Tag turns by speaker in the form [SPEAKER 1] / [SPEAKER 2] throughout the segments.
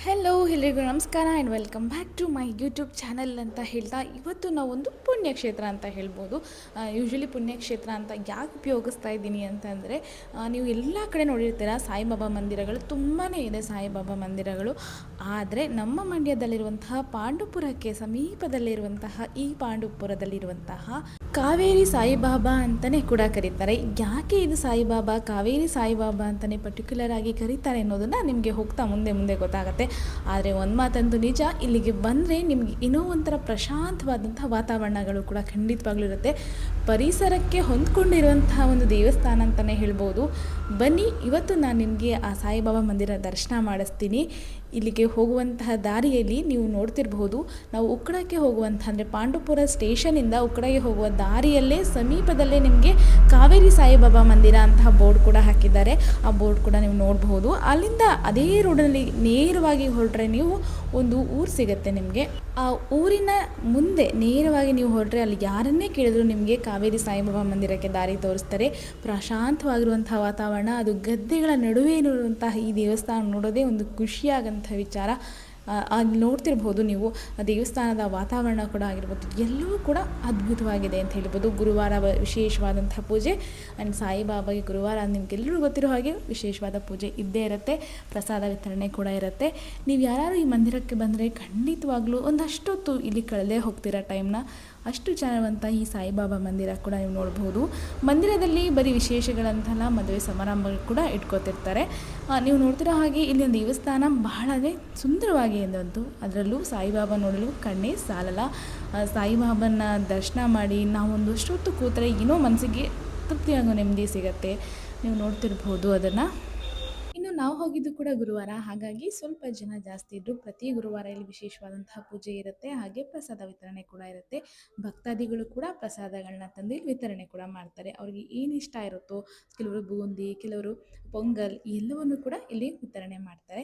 [SPEAKER 1] Hello ಎಲ್ಲರಿಗೂ ನಮಸ್ಕಾರ and welcome back to my YouTube channel ಅಂತ ಹೇಳ್ತಾ ಇವತ್ತು ನಾವೊಂದು ಪುಣ್ಯಕ್ಷೇತ್ರ ಅಂತ ಹೇಳ್ಬೋದು. ಯೂಶ್ವಲಿ ಪುಣ್ಯಕ್ಷೇತ್ರ ಅಂತ ಯಾಕೆ ಉಪಯೋಗಿಸ್ತಾ ಇದ್ದೀನಿ ಅಂತಂದರೆ, ನೀವು ಎಲ್ಲ ಕಡೆ ನೋಡಿರ್ತೀರ ಸಾಯಿಬಾಬಾ ಮಂದಿರಗಳು ತುಂಬಾ ಇದೆ. ಸಾಯಿಬಾಬಾ ಮಂದಿರಗಳು ಆದರೆ ನಮ್ಮ ಮಂಡ್ಯದಲ್ಲಿರುವಂತಹ ಪಾಂಡುಪುರಕ್ಕೆ ಸಮೀಪದಲ್ಲಿರುವಂತಹ ಈ ಪಾಂಡುಪುರದಲ್ಲಿರುವಂತಹ ಕಾವೇರಿ ಸಾಯಿಬಾಬಾ ಅಂತಲೇ ಕೂಡ ಕರೀತಾರೆ. ಯಾಕೆ ಇದು ಸಾಯಿಬಾಬಾ, ಕಾವೇರಿ ಸಾಯಿಬಾಬಾ ಅಂತಲೇ ಪರ್ಟಿಕ್ಯುಲರ್ ಆಗಿ ಕರೀತಾರೆ ಅನ್ನೋದನ್ನು ನಿಮಗೆ ಹೋಗ್ತಾ ಮುಂದೆ ಮುಂದೆ ಗೊತ್ತಾಗುತ್ತೆ. ಆದರೆ ಒಂದು ಮಾತಂತೂ ನಿಜ, ಇಲ್ಲಿಗೆ ಬಂದರೆ ನಿಮಗೆ ಇನ್ನೂ ಒಂಥರ ಪ್ರಶಾಂತವಾದಂಥ ವಾತಾವರಣಗಳು ಕೂಡ ಖಂಡಿತವಾಗ್ಲೂ ಇರುತ್ತೆ. ಪರಿಸರಕ್ಕೆ ಹೊಂದ್ಕೊಂಡಿರುವಂತಹ ಒಂದು ದೇವಸ್ಥಾನ ಅಂತಲೇ ಹೇಳ್ಬೋದು. ಬನ್ನಿ, ಇವತ್ತು ನಾನು ನಿಮಗೆ ಆ ಸಾಯಿಬಾಬಾ ಮಂದಿರ ದರ್ಶನ ಮಾಡಿಸ್ತೀನಿ. ಇಲ್ಲಿಗೆ ಹೋಗುವಂತಹ ದಾರಿಯಲ್ಲಿ ನೀವು ನೋಡ್ತಿರಬಹುದು, ನಾವು ಉಕ್ಕಡಕ್ಕೆ ಹೋಗುವಂಥ ಅಂದರೆ ಪಾಂಡುಪುರ ಸ್ಟೇಷನಿಂದ ಉಕ್ಕಡಗೆ ಹೋಗುವ ದಾರಿಯಲ್ಲೇ ಸಮೀಪದಲ್ಲೇ ನಿಮಗೆ ಕಾವೇರಿ ಸಾಯಿಬಾಬಾ ಮಂದಿರ ಅಂತಹ ಬೋರ್ಡ್ ಕೂಡ ಹಾಕಿದ್ದಾರೆ. ಆ ಬೋರ್ಡ್ ಕೂಡ ನೀವು ನೋಡಬಹುದು. ಅಲ್ಲಿಂದ ಅದೇ ರೋಡಲ್ಲಿ ನೇರವಾಗಿ ಹೊರಟ್ರೆ ನೀವು ಒಂದು ಊರು ಸಿಗುತ್ತೆ ನಿಮಗೆ. ಆ ಊರಿನ ಮುಂದೆ ನೇರವಾಗಿ ನೀವು ಹೊರಟ್ರೆ ಅಲ್ಲಿ ಯಾರನ್ನೇ ಕೇಳಿದ್ರು ನಿಮಗೆ ಕಾವೇರಿ ಸಾಯಿಬಾಬಾ ಮಂದಿರಕ್ಕೆ ದಾರಿ ತೋರಿಸ್ತಾರೆ. ಪ್ರಶಾಂತವಾಗಿರುವಂಥ ವಾತಾವರಣ, ಅದು ಗದ್ದೆಗಳ ನಡುವೆ ಇರುವಂತಹ ಈ ದೇವಸ್ಥಾನ ನೋಡೋದೇ ಒಂದು ಖುಷಿಯಾಗಂಥ ವಿಚಾರ. ಅಲ್ಲಿ ನೋಡ್ತಿರ್ಬೋದು ನೀವು, ದೇವಸ್ಥಾನದ ವಾತಾವರಣ ಕೂಡ ಆಗಿರ್ಬೋದು, ಎಲ್ಲವೂ ಕೂಡ ಅದ್ಭುತವಾಗಿದೆ ಅಂತ ಹೇಳ್ಬೋದು. ಗುರುವಾರ ವಿಶೇಷವಾದಂಥ ಪೂಜೆ, ಆ್ಯಂಡ್ ಸಾಯಿಬಾಬಾಗೆ ಗುರುವಾರ ನಿಮಗೆಲ್ಲರೂ ಗೊತ್ತಿರೋ ಹಾಗೆ ವಿಶೇಷವಾದ ಪೂಜೆ ಇದ್ದೇ ಇರುತ್ತೆ. ಪ್ರಸಾದ ವಿತರಣೆ ಕೂಡ ಇರುತ್ತೆ. ನೀವು ಯಾರು ಈ ಮಂದಿರಕ್ಕೆ ಬಂದರೆ ಖಂಡಿತವಾಗ್ಲೂ ಒಂದಷ್ಟೊತ್ತು ಇಲ್ಲಿ ಕಳೆದೇ ಹೋಗ್ತೀರಾ ಟೈಮ್ನ. ಅಷ್ಟು ಚೆನ್ನಾಗಿರುವಂಥ ಈ ಸಾಯಿಬಾಬಾ ಮಂದಿರ ಕೂಡ ನೀವು ನೋಡ್ಬೋದು. ಮಂದಿರದಲ್ಲಿ ಬರೀ ವಿಶೇಷಗಳಂತಲ್ಲ, ಮದುವೆ ಸಮಾರಂಭಗಳು ಕೂಡ ಇಟ್ಕೋತಿರ್ತಾರೆ. ನೀವು ನೋಡ್ತಿರೋ ಹಾಗೆ ಇಲ್ಲಿನ ದೇವಸ್ಥಾನ ಬಹಳವೇ ಸುಂದರವಾಗಿ ಇದ್ದಂತು. ಅದರಲ್ಲೂ ಸಾಯಿಬಾಬಾ ನೋಡಲು ಕಣ್ಣೇ ಸಾಲಲ್ಲ. ಸಾಯಿಬಾಬನ ದರ್ಶನ ಮಾಡಿ ನಾವು ಒಂದಷ್ಟೊತ್ತು ಕೂತರೆ ಏನೋ ಮನಸ್ಸಿಗೆ ತೃಪ್ತಿಯಾಗೋ ನೆಮ್ಮದಿ ಸಿಗುತ್ತೆ. ನೀವು ನೋಡ್ತಿರ್ಬೋದು ಅದನ್ನು. ನಾವು ಹೋಗಿದ್ದು ಕೂಡ ಗುರುವಾರ, ಹಾಗಾಗಿ ಸ್ವಲ್ಪ ಜನ ಜಾಸ್ತಿ ಇದ್ದರು. ಪ್ರತಿ ಗುರುವಾರ ಇಲ್ಲಿ ವಿಶೇಷವಾದಂತಹ ಪೂಜೆ ಇರುತ್ತೆ, ಹಾಗೆ ಪ್ರಸಾದ ವಿತರಣೆ ಕೂಡ ಇರುತ್ತೆ. ಭಕ್ತಾದಿಗಳು ಕೂಡ ಪ್ರಸಾದಗಳನ್ನ ತಂದು ಇಲ್ಲಿ ವಿತರಣೆ ಕೂಡ ಮಾಡ್ತಾರೆ. ಅವ್ರಿಗೆ ಏನು ಇಷ್ಟ ಇರುತ್ತೋ, ಕೆಲವರು ಬೂಂದಿ, ಕೆಲವರು ಪೊಂಗಲ್, ಎಲ್ಲವನ್ನು ಕೂಡ ಇಲ್ಲಿ ವಿತರಣೆ ಮಾಡ್ತಾರೆ.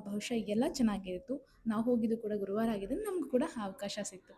[SPEAKER 1] ಬಹುಶಃ ಎಲ್ಲ ಚೆನ್ನಾಗಿತ್ತು. ನಾವು ಹೋಗಿದ್ದು ಕೂಡ ಗುರುವಾರ ಆಗಿದೆ, ನಮಗೂ ಕೂಡ ಅವಕಾಶ ಸಿಕ್ತು.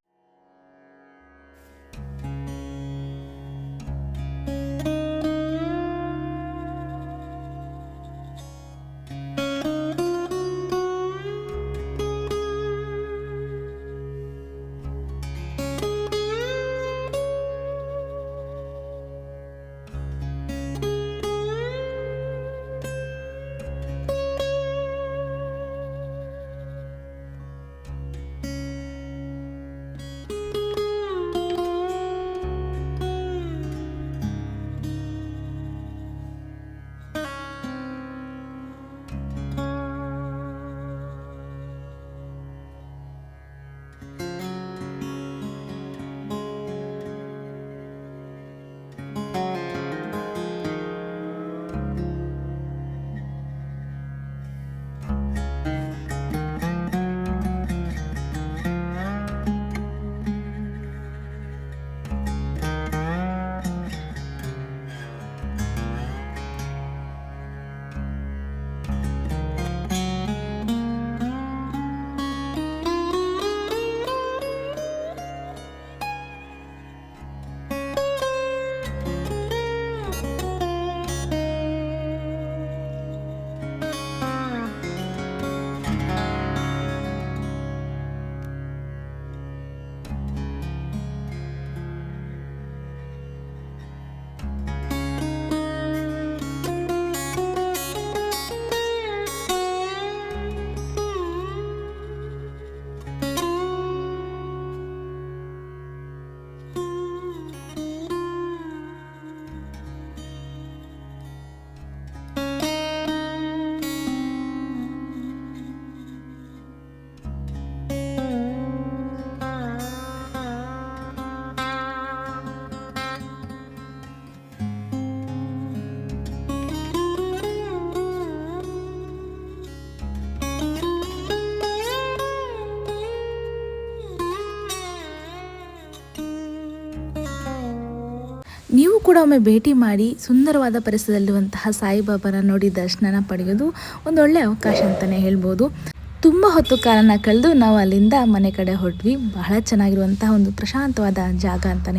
[SPEAKER 1] ನೀವು ಕೂಡ ಒಮ್ಮೆ ಭೇಟಿ ಮಾಡಿ ಸುಂದರವಾದ ಪರಿಸರದಲ್ಲಿರುವಂತಹ ಸಾಯಿಬಾಬಾನ ನೋಡಿ ದರ್ಶನ ಪಡೆಯೋದು ಒಂದೊಳ್ಳೆ ಅವಕಾಶ ಅಂತಲೇ ಹೇಳ್ಬೋದು. ತುಂಬ ಹೊತ್ತು ಕಾಲನ ಕಳೆದು ನಾವು ಅಲ್ಲಿಂದ ಮನೆ ಕಡೆ ಹೊರಟ್ವಿ. ಬಹಳ ಚೆನ್ನಾಗಿರುವಂತಹ ಒಂದು ಪ್ರಶಾಂತವಾದ ಜಾಗ ಅಂತಲೇ